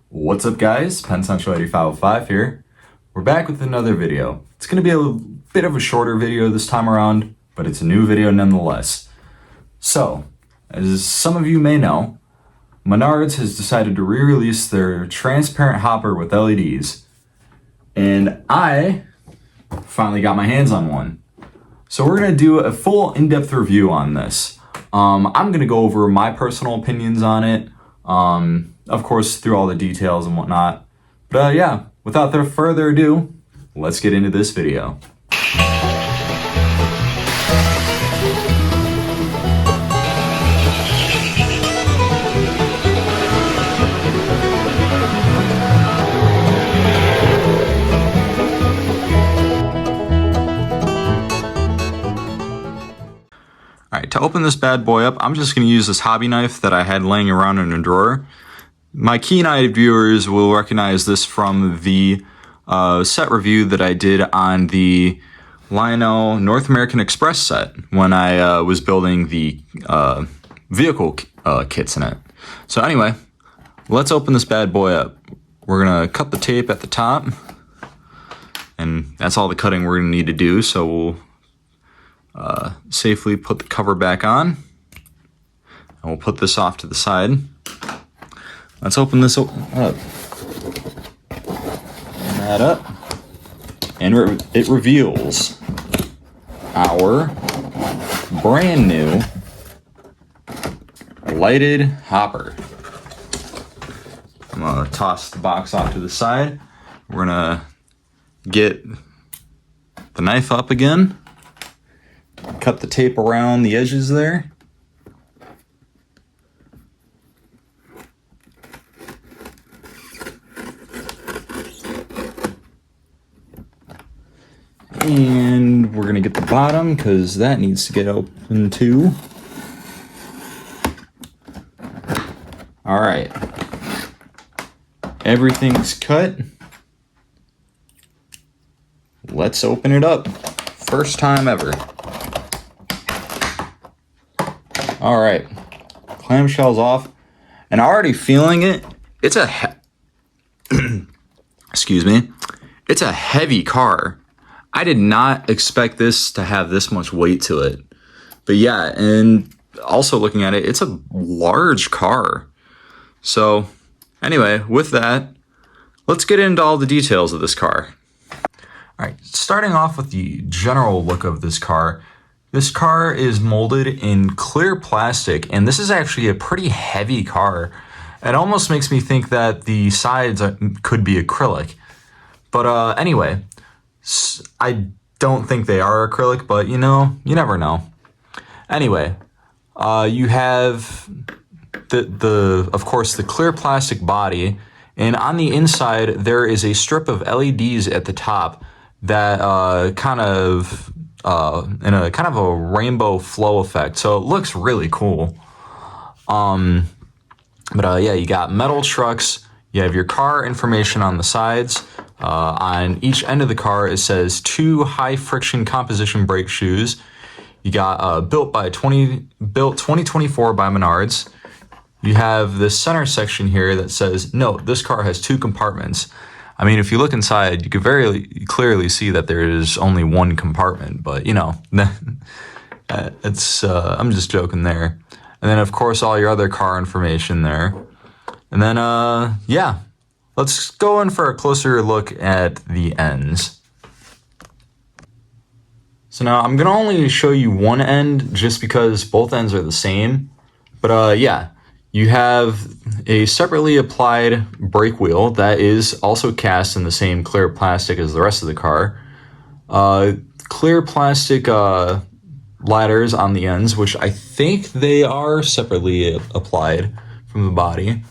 What's up guys, Penn Central 8505 here. We're back with another video. It's going to be a bit of a shorter video this time around, but it's a new video nonetheless. So, as some of you may know, Menards has decided to re-release their transparent hopper with LEDs. And I finally got my hands on one. So we're going to do a full in-depth review on this. I'm going to go over my personal opinions on it. Of course, through all the details and whatnot. But yeah, without further ado, let's get into this video. Alright, to open this bad boy up, I'm just going to use this hobby knife that I had laying around in a drawer. My keen-eyed viewers will recognize this from the set review that I did on the Lionel North American Express set when I was building the vehicle kits in it. So anyway, let's open this bad boy up. We're going to cut the tape at the top, and that's all the cutting we're going to need to do, so we'll safely put the cover back on, and we'll put this off to the side. Let's open this up. Open that up, and it reveals our brand new lighted hopper. I'm gonna toss the box off to the side. We're gonna get the knife up again, cut the tape around the edges there. And we're gonna get the bottom because that needs to get open too. All right, everything's cut. Let's open it up. First time ever. All right, clamshell's off, and already feeling it. It's a excuse me. It's a heavy car. I did not expect this to have this much weight to it. But yeah, and also looking at it, it's a large car. So anyway, with that, let's get into all the details of this car. All right, starting off with the general look of this car. This car is molded in clear plastic, and this is actually a pretty heavy car. It almost makes me think that the sides could be acrylic. But anyway, I don't think they are acrylic, but you know, you never know. Anyway, you have of course, the clear plastic body, and on the inside there is a strip of LEDs at the top that kind of in a kind of a rainbow flow effect. So it looks really cool. But yeah, you got metal trucks. You have your car information on the sides. On each end of the car, it says 2 high-friction composition brake shoes. You got built 2024 by Menards. You have this center section here that says, note, this car has 2 compartments. I mean, if you look inside, you can very clearly see that there is only 1 compartment, but you know, it's I'm just joking there. And then, of course, all your other car information there. And then, yeah. Let's go in for a closer look at the ends. So now I'm going to only show you one end just because both ends are the same. But yeah, you have a separately applied brake wheel that is also cast in the same clear plastic as the rest of the car. Clear plastic ladders on the ends, which I think they are separately applied from the body.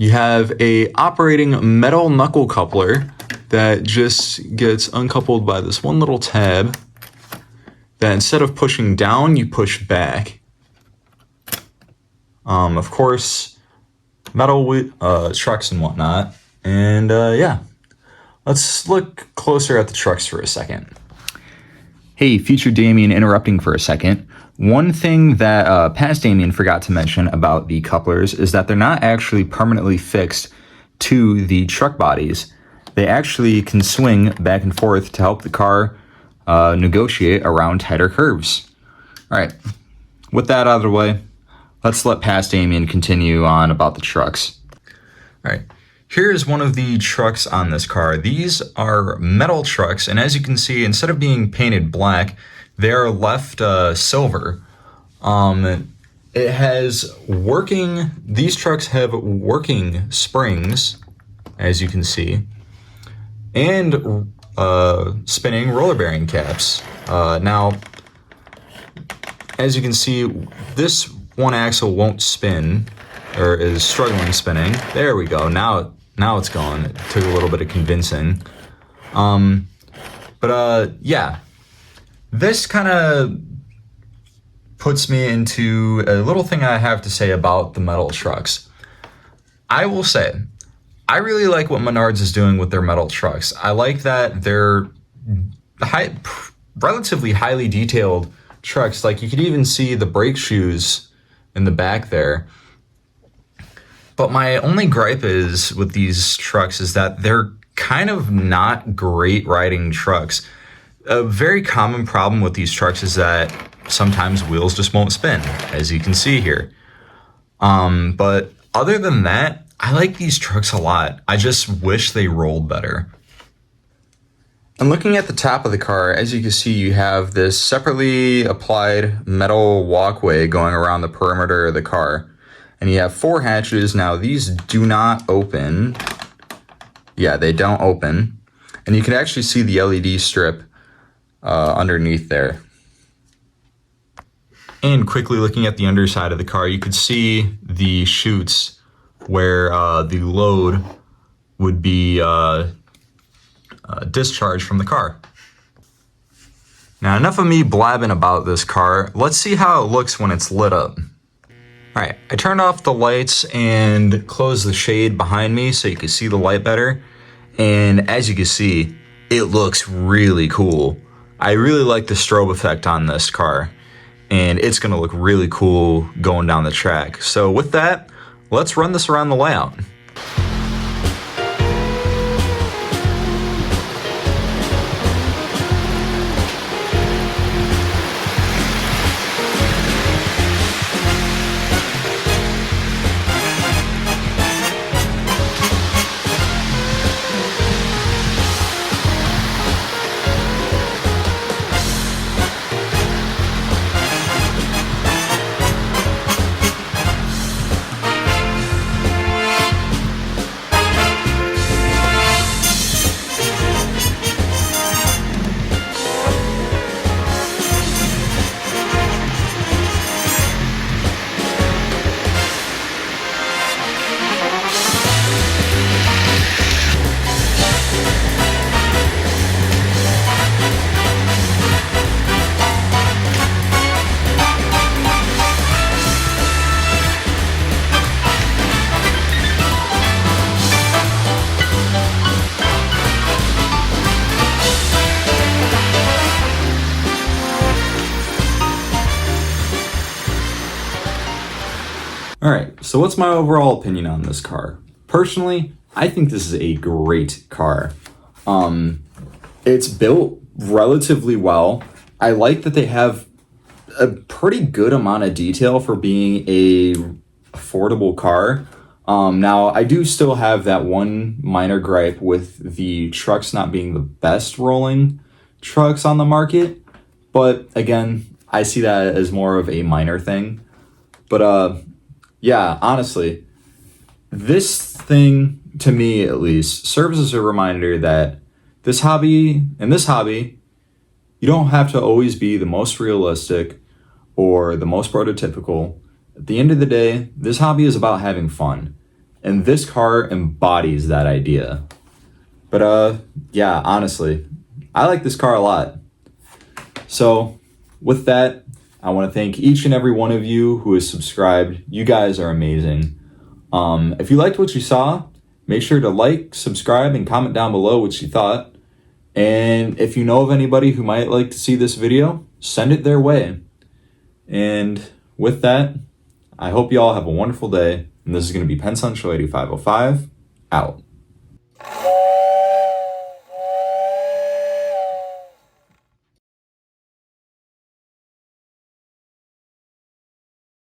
You have a operating metal knuckle coupler that just gets uncoupled by this one little tab that instead of pushing down, you push back. Of course, metal trucks and whatnot. And yeah, let's look closer at the trucks for a second. Hey, future Damien, interrupting for a second. One thing that past Damien forgot to mention about the couplers is that they're not actually permanently fixed to the truck bodies. They actually can swing back and forth to help the car negotiate around tighter curves. All right, with that out of the way, let's let past Damien continue on about the trucks. All right, here is one of the trucks on this car. These are metal trucks, and as you can see, instead of being painted black, they are left silver. It has these trucks have working springs, as you can see, and spinning roller bearing caps. Now, as you can see, this one axle won't spin, or is struggling spinning. There we go. Now it's gone. It took a little bit of convincing. Yeah, this kind of puts me into a little thing I have to say about the metal trucks. I will say, I really like what Menards is doing with their metal trucks. I like that they're relatively highly detailed trucks. Like, you could even see the brake shoes in the back there. But my only gripe is with these trucks is that they're kind of not great riding trucks. A very common problem with these trucks is that sometimes wheels just won't spin, as you can see here. But other than that, I like these trucks a lot. I just wish they rolled better. And looking at the top of the car, as you can see, you have this separately applied metal walkway going around the perimeter of the car. And you have 4 hatches. Now, these do not open. Yeah, they don't open. And you can actually see the LED strip underneath there. And quickly looking at the underside of the car, you could see the chutes where the load would be discharged from the car. Now, enough of me blabbing about this car. Let's see how it looks when it's lit up. All right, I turned off the lights and closed the shade behind me so you can see the light better. And as you can see, it looks really cool. I really like the strobe effect on this car, and it's gonna look really cool going down the track. So with that, let's run this around the layout. All right, so what's my overall opinion on this car? Personally, I think this is a great car. It's built relatively well. I like that they have a pretty good amount of detail for being a affordable car. Now, I do still have that one minor gripe with the trucks not being the best rolling trucks on the market. But again, I see that as more of a minor thing. But yeah, honestly, this thing, to me at least, serves as a reminder that this hobby, you don't have to always be the most realistic or the most prototypical. At the end of the day, this hobby is about having fun. And this car embodies that idea. But yeah, honestly, I like this car a lot. So with that, I want to thank each and every one of you who has subscribed. You guys are amazing. If you liked what you saw, make sure to like, subscribe, and comment down below what you thought. And if you know of anybody who might like to see this video, send it their way. And with that, I hope you all have a wonderful day. And this is going to be Penn Central 8505, out.